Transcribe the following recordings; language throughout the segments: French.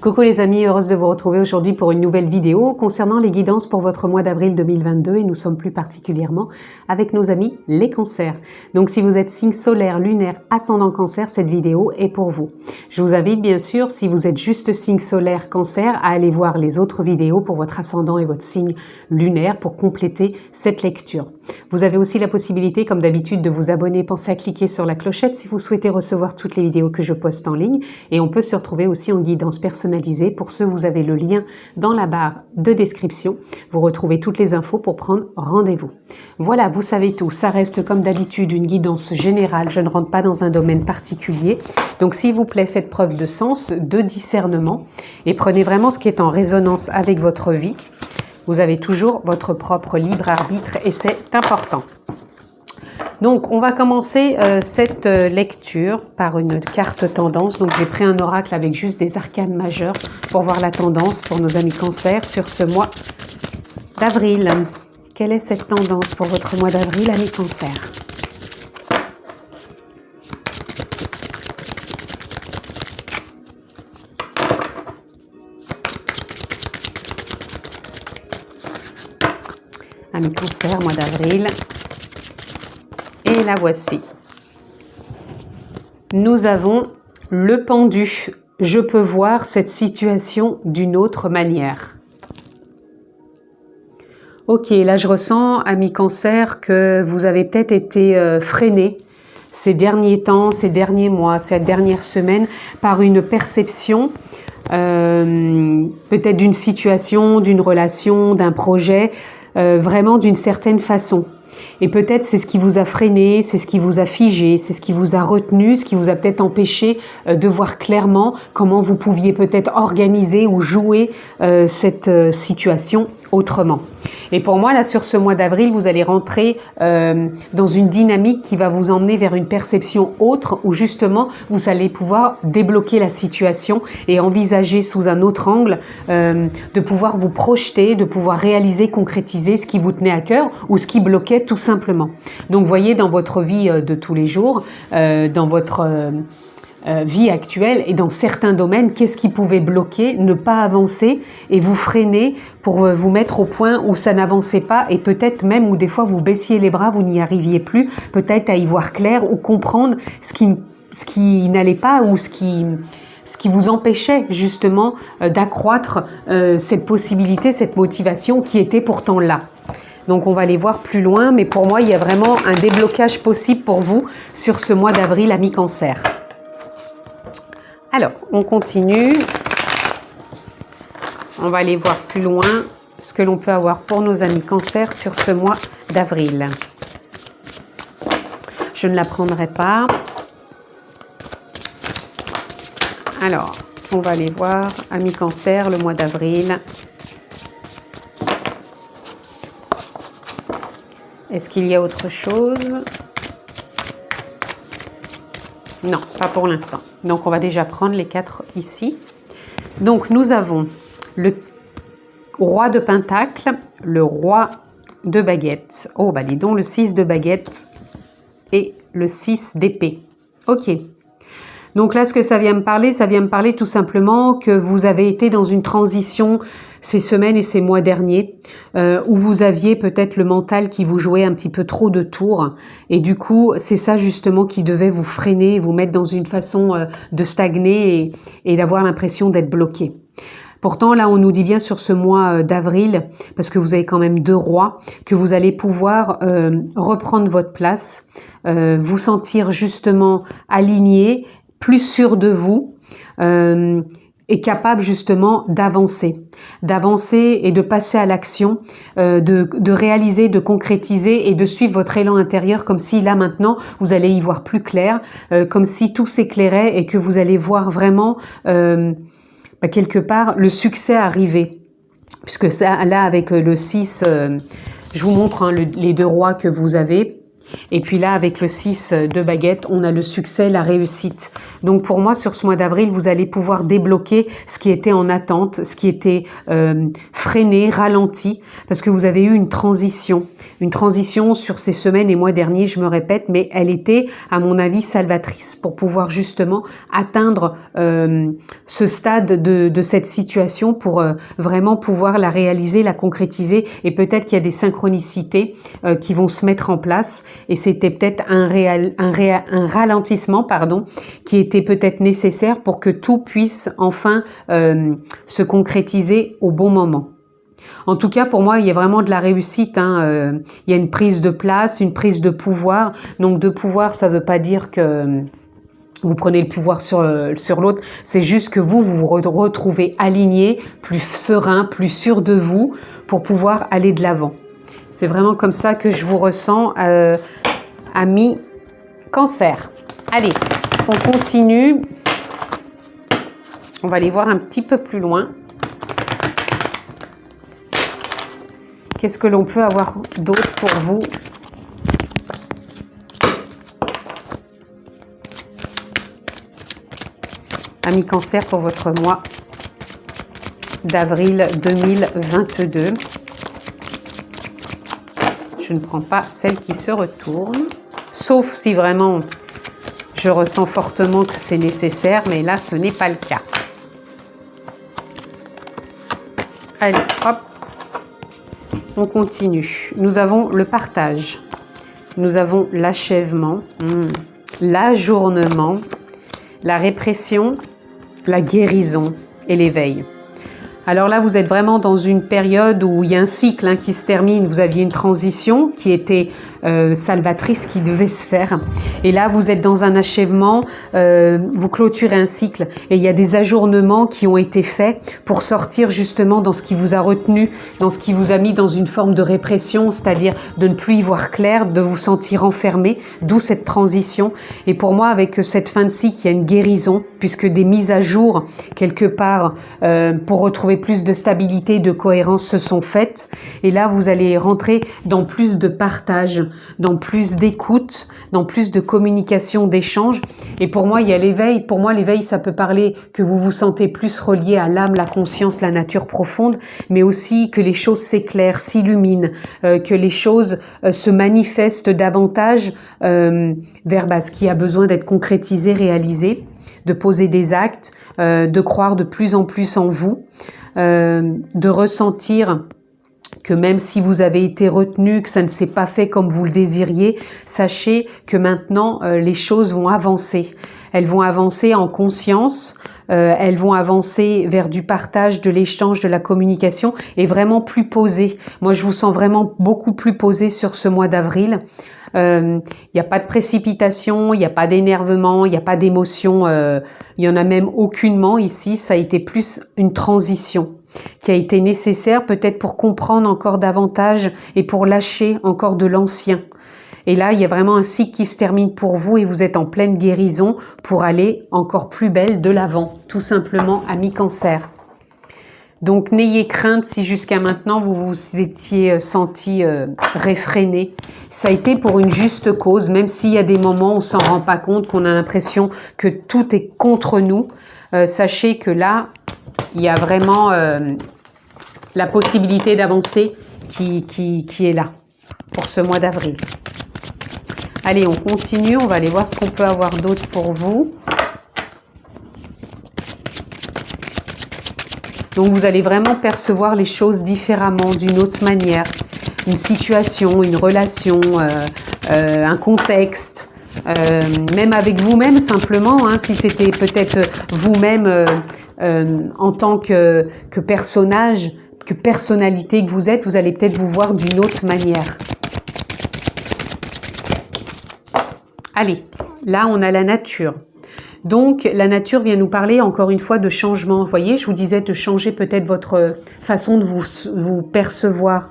Coucou les amis, heureuse de vous retrouver aujourd'hui pour une nouvelle vidéo concernant les guidances pour votre mois d'avril 2022 et nous sommes plus particulièrement avec nos amis les cancers. Donc si vous êtes signe solaire, lunaire, ascendant cancer, cette vidéo est pour vous. Je vous invite bien sûr, si vous êtes juste signe solaire cancer, à aller voir les autres vidéos pour votre ascendant et votre signe lunaire pour compléter cette lecture. Vous avez aussi la possibilité, comme d'habitude, de vous abonner. Pensez à cliquer sur la clochette si vous souhaitez recevoir toutes les vidéos que je poste en ligne. Et on peut se retrouver aussi en guidance personnalisée. Pour ceux, vous avez le lien dans la barre de description. Vous retrouvez toutes les infos pour prendre rendez-vous. Voilà, vous savez tout. Ça reste comme d'habitude une guidance générale. Je ne rentre pas dans un domaine particulier. Donc, s'il vous plaît, faites preuve de sens, de discernement et prenez vraiment ce qui est en résonance avec votre vie. Vous avez toujours votre propre libre arbitre et c'est important. Donc, on va commencer cette lecture par une carte tendance. Donc, j'ai pris un oracle avec juste des arcanes majeures pour voir la tendance pour nos amis cancer sur ce mois d'avril. Quelle est cette tendance pour votre mois d'avril, amis cancer ? Amis cancer, mois d'avril. Et la voici. Nous avons le pendu. Je peux voir cette situation d'une autre manière. Ok, là je ressens, amis cancer, que vous avez peut-être été freiné ces derniers temps, ces derniers mois, cette dernière semaine par une perception peut-être d'une situation, d'une relation, d'un projet, vraiment d'une certaine façon. Et peut-être c'est ce qui vous a freiné, c'est ce qui vous a figé, c'est ce qui vous a retenu, ce qui vous a peut-être empêché de voir clairement comment vous pouviez peut-être organiser ou jouer cette situation autrement. Et pour moi, là, sur ce mois d'avril, vous allez rentrer dans une dynamique qui va vous emmener vers une perception autre où justement, vous allez pouvoir débloquer la situation et envisager sous un autre angle de pouvoir vous projeter, de pouvoir réaliser, concrétiser ce qui vous tenait à cœur ou ce qui bloquait tout simplement. Donc, voyez dans votre vie de tous les jours, dans votre vie actuelle et dans certains domaines, qu'est-ce qui pouvait bloquer, ne pas avancer et vous freiner pour vous mettre au point où ça n'avançait pas et peut-être même où des fois vous baissiez les bras, vous n'y arriviez plus, peut-être à y voir clair ou comprendre ce qui n'allait pas ou ce qui vous empêchait justement d'accroître cette possibilité, cette motivation qui était pourtant là. Donc on va aller voir plus loin, mais pour moi il y a vraiment un déblocage possible pour vous sur ce mois d'avril, amis cancer. Alors, on continue. On va aller voir plus loin ce que l'on peut avoir pour nos amis cancer sur ce mois d'avril. Je ne la prendrai pas. Alors, on va aller voir, amis cancer, le mois d'avril. Est-ce qu'il y a autre chose ? Non, pas pour l'instant. Donc, on va déjà prendre les 4 ici. Donc, nous avons le roi de pentacle, le roi de baguette. Oh, bah dis donc, le 6 de baguette et le 6 d'épée. Ok. Donc là, ce que ça vient me parler tout simplement que vous avez été dans une transition ces semaines et ces mois derniers, où vous aviez peut-être le mental qui vous jouait un petit peu trop de tours. Et du coup, c'est ça justement qui devait vous freiner, vous mettre dans une façon de stagner et d'avoir l'impression d'être bloqué. Pourtant, là, on nous dit bien sur ce mois d'avril, parce que vous avez quand même 2 rois, que vous allez pouvoir reprendre votre place, vous sentir justement aligné, plus sûr de vous, est capable justement d'avancer et de passer à l'action, de réaliser, de concrétiser et de suivre votre élan intérieur comme si là maintenant vous allez y voir plus clair, comme si tout s'éclairait et que vous allez voir vraiment quelque part le succès arriver. Puisque ça, là avec le 6, je vous montre les 2 rois que vous avez. Et puis là, avec le 6 de baguette, on a le succès, la réussite. Donc pour moi, sur ce mois d'avril, vous allez pouvoir débloquer ce qui était en attente, ce qui était freiné, ralenti, parce que vous avez eu une transition sur ces semaines et mois derniers, je me répète, mais elle était, à mon avis, salvatrice pour pouvoir justement atteindre ce stade de cette situation, pour vraiment pouvoir la réaliser, la concrétiser, et peut-être qu'il y a des synchronicités qui vont se mettre en place. Et c'était peut-être un ralentissement, pardon, qui était peut-être nécessaire pour que tout puisse enfin se concrétiser au bon moment. En tout cas, pour moi, il y a vraiment de la réussite. Il y a une prise de place, une prise de pouvoir. Donc, de pouvoir, ça ne veut pas dire que vous prenez le pouvoir sur l'autre. C'est juste que vous vous retrouvez aligné, plus serein, plus sûr de vous pour pouvoir aller de l'avant. C'est vraiment comme ça que je vous ressens, amis Cancer. Allez, on continue. On va aller voir un petit peu plus loin. Qu'est-ce que l'on peut avoir d'autre pour vous? Amis Cancer, pour votre mois d'avril 2022. Je ne prends pas celle qui se retourne, sauf si vraiment je ressens fortement que c'est nécessaire, mais là, ce n'est pas le cas. Allez, hop, on continue. Nous avons le partage, nous avons l'achèvement, l'ajournement, la répression, la guérison et l'éveil. Alors là, vous êtes vraiment dans une période où il y a un cycle qui se termine. Vous aviez une transition qui était salvatrice, qui devait se faire. Et là, vous êtes dans un achèvement, vous clôturez un cycle. Et il y a des ajournements qui ont été faits pour sortir justement dans ce qui vous a retenu, dans ce qui vous a mis dans une forme de répression, c'est-à-dire de ne plus y voir clair, de vous sentir enfermé, d'où cette transition. Et pour moi, avec cette fin de cycle, il y a une guérison, puisque des mises à jour, quelque part, pour retrouver plus de stabilité, de cohérence se sont faites. Et là, vous allez rentrer dans plus de partage, dans plus d'écoute, dans plus de communication, d'échange. Et pour moi, il y a l'éveil. Pour moi, l'éveil, ça peut parler que vous vous sentez plus relié à l'âme, la conscience, la nature profonde, mais aussi que les choses s'éclairent, s'illuminent, que les choses se manifestent davantage vers ce qui a besoin d'être concrétisé, réalisé, de poser des actes, de croire de plus en plus en vous, de ressentir que même si vous avez été retenu, que ça ne s'est pas fait comme vous le désiriez, sachez que maintenant les choses vont avancer. Elles vont avancer en conscience, elles vont avancer vers du partage, de l'échange, de la communication et vraiment plus posées. Moi, je vous sens vraiment beaucoup plus posé sur ce mois d'avril. Il n'y a pas de précipitation, il n'y a pas d'énervement, il n'y a pas d'émotion, il n'y en a même aucunement ici. Ça a été plus une transition qui a été nécessaire peut-être pour comprendre encore davantage et pour lâcher encore de l'ancien. Et là, il y a vraiment un cycle qui se termine pour vous et vous êtes en pleine guérison pour aller encore plus belle de l'avant, tout simplement, amis Cancer. Donc, n'ayez crainte si jusqu'à maintenant vous vous étiez senti réfréné. Ça a été pour une juste cause, même s'il y a des moments où on ne s'en rend pas compte, qu'on a l'impression que tout est contre nous. Sachez que là, il y a vraiment la possibilité d'avancer qui est là pour ce mois d'avril. Allez, on continue, on va aller voir ce qu'on peut avoir d'autre pour vous. Donc, vous allez vraiment percevoir les choses différemment, d'une autre manière. Une situation, une relation, un contexte, même avec vous-même simplement, si c'était peut-être vous-même en tant que personnage, que personnalité que vous êtes, vous allez peut-être vous voir d'une autre manière. Allez, là on a la nature. Donc, la nature vient nous parler encore une fois de changement. Vous voyez, je vous disais de changer peut-être votre façon de vous percevoir.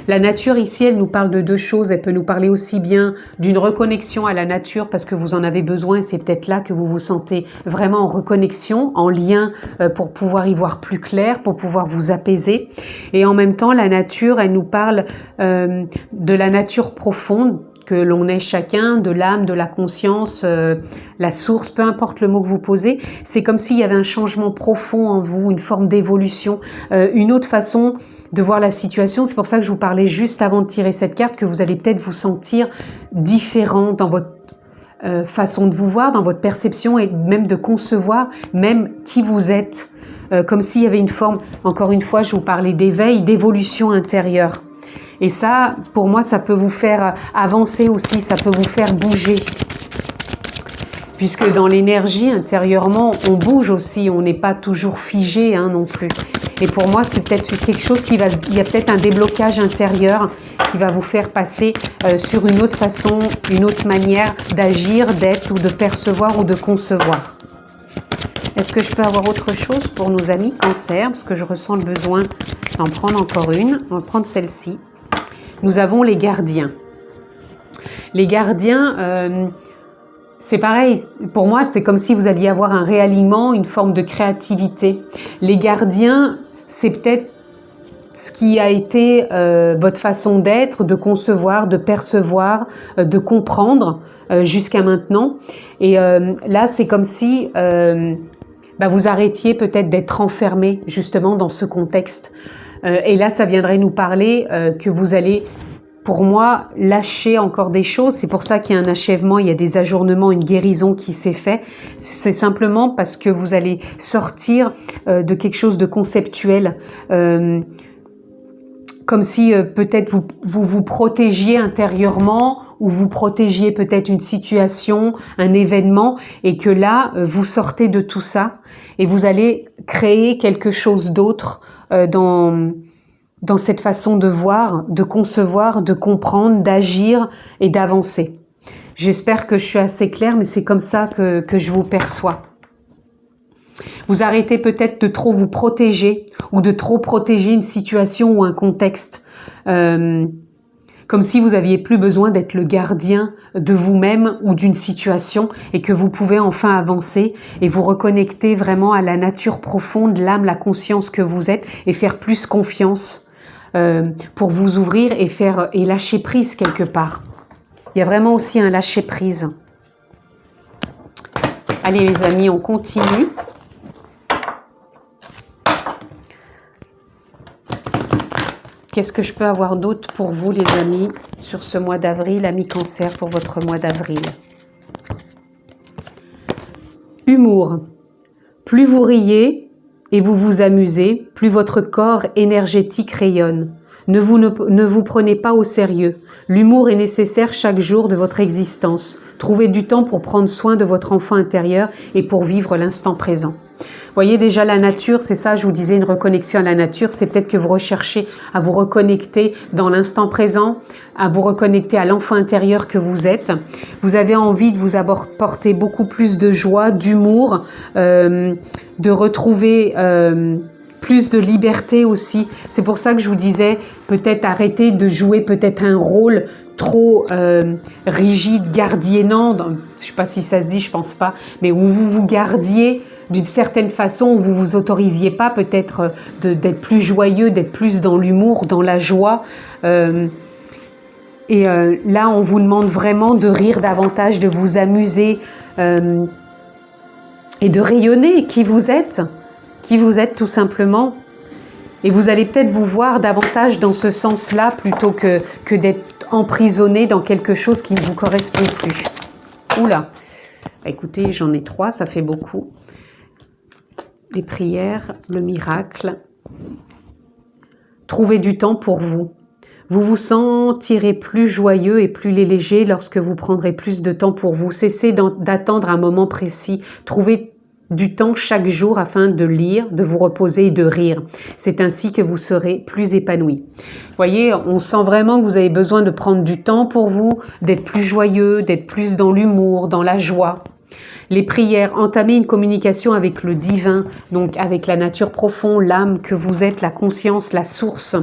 La nature ici, elle nous parle de deux choses. Elle peut nous parler aussi bien d'une reconnexion à la nature parce que vous en avez besoin. C'est peut-être là que vous vous sentez vraiment en reconnexion, en lien pour pouvoir y voir plus clair, pour pouvoir vous apaiser. Et en même temps, la nature, elle nous parle de la nature profonde, que l'on est chacun, de l'âme, de la conscience, la source, peu importe le mot que vous posez, c'est comme s'il y avait un changement profond en vous, une forme d'évolution, une autre façon de voir la situation. C'est pour ça que je vous parlais juste avant de tirer cette carte, que vous allez peut-être vous sentir différent dans votre façon de vous voir, dans votre perception et même de concevoir même qui vous êtes, comme s'il y avait une forme, encore une fois, je vous parlais d'éveil, d'évolution intérieure. Et ça, pour moi, ça peut vous faire avancer aussi, ça peut vous faire bouger. Puisque dans l'énergie, intérieurement, on bouge aussi, on n'est pas toujours figé non plus. Et pour moi, c'est peut-être quelque chose il y a peut-être un déblocage intérieur qui va vous faire passer sur une autre façon, une autre manière d'agir, d'être ou de percevoir ou de concevoir. Est-ce que je peux avoir autre chose pour nos amis Cancer? Parce que je ressens le besoin d'en prendre encore une. On va prendre celle-ci. Nous avons les gardiens. Les gardiens, c'est pareil. Pour moi, c'est comme si vous alliez avoir un réalignement, une forme de créativité. Les gardiens, c'est peut-être ce qui a été votre façon d'être, de concevoir, de percevoir, de comprendre jusqu'à maintenant. Et là, c'est comme si vous arrêtiez peut-être d'être enfermé justement dans ce contexte. Et là, ça viendrait nous parler que vous allez, pour moi, lâcher encore des choses. C'est pour ça qu'il y a un achèvement, il y a des ajournements, une guérison qui s'est fait. C'est simplement parce que vous allez sortir de quelque chose de conceptuel. Comme si peut-être vous protégiez intérieurement ou vous protégiez peut-être une situation, un événement, et que là, vous sortez de tout ça et vous allez créer quelque chose d'autre dans cette façon de voir, de concevoir, de comprendre, d'agir et d'avancer. J'espère que je suis assez claire, mais c'est comme ça que je vous perçois. Vous arrêtez peut-être de trop vous protéger ou de trop protéger une situation ou un contexte. Comme si vous n'aviez plus besoin d'être le gardien de vous-même ou d'une situation et que vous pouvez enfin avancer et vous reconnecter vraiment à la nature profonde, l'âme, la conscience que vous êtes et faire plus confiance pour vous ouvrir et lâcher prise quelque part. Il y a vraiment aussi un lâcher prise. Allez les amis, on continue. Qu'est-ce que je peux avoir d'autre pour vous, les amis, sur ce mois d'avril, amis Cancer, pour votre mois d'avril? Humour. Plus vous riez et vous vous amusez, plus votre corps énergétique rayonne. Ne vous prenez pas au sérieux. L'humour est nécessaire chaque jour de votre existence. Trouvez du temps pour prendre soin de votre enfant intérieur et pour vivre l'instant présent. Voyez déjà la nature, c'est ça, je vous disais, une reconnexion à la nature, c'est peut-être que vous recherchez à vous reconnecter dans l'instant présent, à vous reconnecter à l'enfant intérieur que vous êtes. Vous avez envie de vous apporter beaucoup plus de joie, d'humour, de retrouver plus de liberté aussi. C'est pour ça que je vous disais, peut-être arrêter de jouer peut-être un rôle trop rigide, gardiennant, je ne sais pas si ça se dit, je pense pas, mais où vous vous gardiez d'une certaine façon, où vous vous autorisiez pas peut-être d'être plus joyeux, d'être plus dans l'humour, dans la joie. Là, on vous demande vraiment de rire davantage, de vous amuser et de rayonner qui vous êtes tout simplement. Et vous allez peut-être vous voir davantage dans ce sens-là plutôt que d'être emprisonné dans quelque chose qui ne vous correspond plus. Oula, écoutez, j'en ai 3, ça fait beaucoup. Les prières, le miracle. Trouvez du temps pour vous. Vous vous sentirez plus joyeux et plus léger lorsque vous prendrez plus de temps pour vous. Cessez d'attendre un moment précis. Trouvez du temps chaque jour afin de lire, de vous reposer et de rire. C'est ainsi que vous serez plus épanoui. Voyez, on sent vraiment que vous avez besoin de prendre du temps pour vous, d'être plus joyeux, d'être plus dans l'humour, dans la joie. Les prières, entamer une communication avec le divin, donc avec la nature profonde, l'âme que vous êtes, la conscience, la source.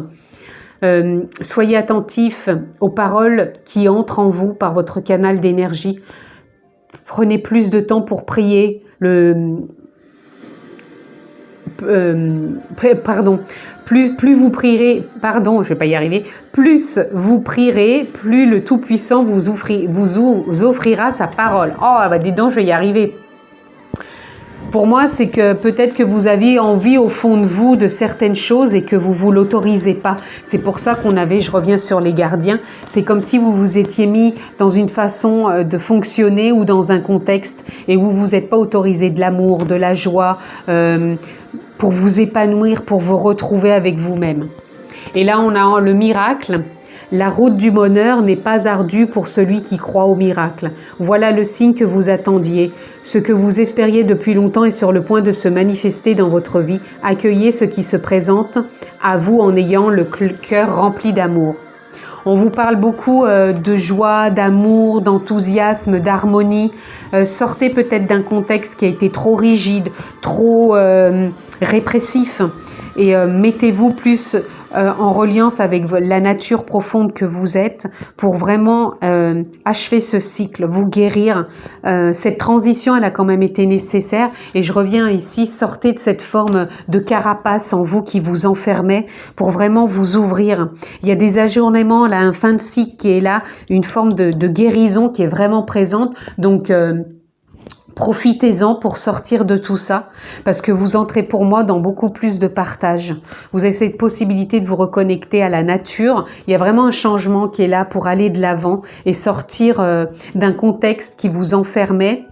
Soyez attentifs aux paroles qui entrent en vous par votre canal d'énergie. Prenez plus de temps pour prier, plus vous prierez, pardon, je vais pas y arriver, plus vous prierez, plus le Tout-Puissant vous offrira sa parole. Oh, bah dis donc, je vais y arriver. Pour moi, c'est que peut-être que vous aviez envie au fond de vous de certaines choses et que vous l'autorisez pas. C'est pour ça qu'on avait, je reviens sur les gardiens, c'est comme si vous vous étiez mis dans une façon de fonctionner ou dans un contexte et où vous n'êtes pas autorisé de l'amour, de la joie, pour vous épanouir, pour vous retrouver avec vous-même. Et là, on a le miracle. La route du bonheur n'est pas ardue pour celui qui croit au miracle. Voilà le signe que vous attendiez. Ce que vous espériez depuis longtemps est sur le point de se manifester dans votre vie. Accueillez ce qui se présente à vous en ayant le cœur rempli d'amour. On vous parle beaucoup de joie, d'amour, d'enthousiasme, d'harmonie. Sortez peut-être d'un contexte qui a été trop rigide, trop répressif et mettez-vous plus en reliance avec la nature profonde que vous êtes pour vraiment achever ce cycle, vous guérir. Cette transition, elle a quand même été nécessaire et je reviens ici, sortez de cette forme de carapace en vous qui vous enfermait pour vraiment vous ouvrir. Il y a des ajournements, là, un fin de cycle qui est là, une forme de guérison qui est vraiment présente. Donc, profitez-en pour sortir de tout ça, parce que vous entrez pour moi dans beaucoup plus de partage. Vous avez cette possibilité de vous reconnecter à la nature. Il y a vraiment un changement qui est là pour aller de l'avant et sortir d'un contexte qui vous enfermait.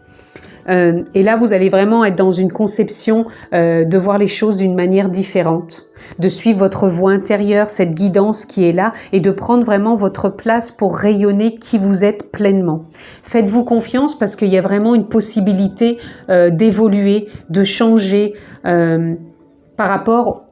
Et là, vous allez vraiment être dans une conception de voir les choses d'une manière différente, de suivre votre voie intérieure, cette guidance qui est là, et de prendre vraiment votre place pour rayonner qui vous êtes pleinement. Faites-vous confiance parce qu'il y a vraiment une possibilité d'évoluer, de changer par rapport...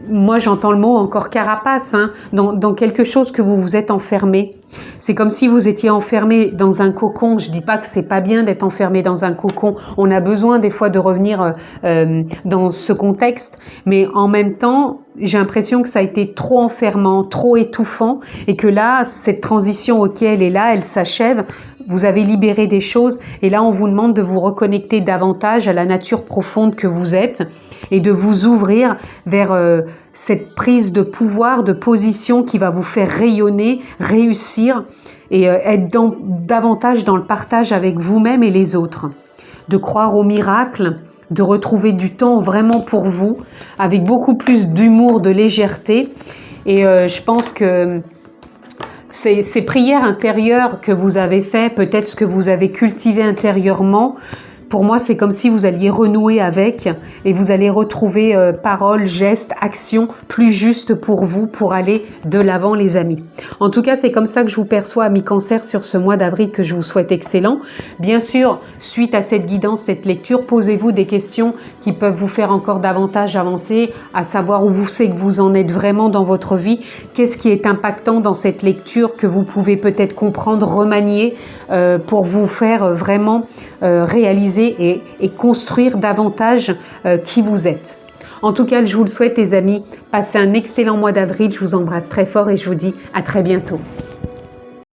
Moi, j'entends le mot encore carapace, hein, dans quelque chose que vous vous êtes enfermé. C'est comme si vous étiez enfermé dans un cocon. Je dis pas que c'est pas bien d'être enfermé dans un cocon. On a besoin des fois de revenir dans ce contexte, mais en même temps, j'ai l'impression que ça a été trop enfermant, trop étouffant, et que là, cette transition elle est là, elle s'achève. Vous avez libéré des choses, et là, on vous demande de vous reconnecter davantage à la nature profonde que vous êtes, et de vous ouvrir vers cette prise de pouvoir, de position qui va vous faire rayonner, réussir, et être davantage dans le partage avec vous-même et les autres. De croire au miracle, de retrouver du temps vraiment pour vous, avec beaucoup plus d'humour, de légèreté. Et je pense que ces prières intérieures que vous avez faites, peut-être ce que vous avez cultivé intérieurement, pour moi, c'est comme si vous alliez renouer avec et vous allez retrouver paroles, gestes, actions plus justes pour vous, pour aller de l'avant, les amis. En tout cas, c'est comme ça que je vous perçois, amis Cancer, sur ce mois d'avril que je vous souhaite excellent. Bien sûr, suite à cette guidance, cette lecture, posez-vous des questions qui peuvent vous faire encore davantage avancer, à savoir où vous savez que vous en êtes vraiment dans votre vie. Qu'est-ce qui est impactant dans cette lecture que vous pouvez peut-être comprendre, remanier pour vous faire vraiment réaliser et construire davantage qui vous êtes. En tout cas, je vous le souhaite, les amis. Passez un excellent mois d'avril. Je vous embrasse très fort et je vous dis à très bientôt.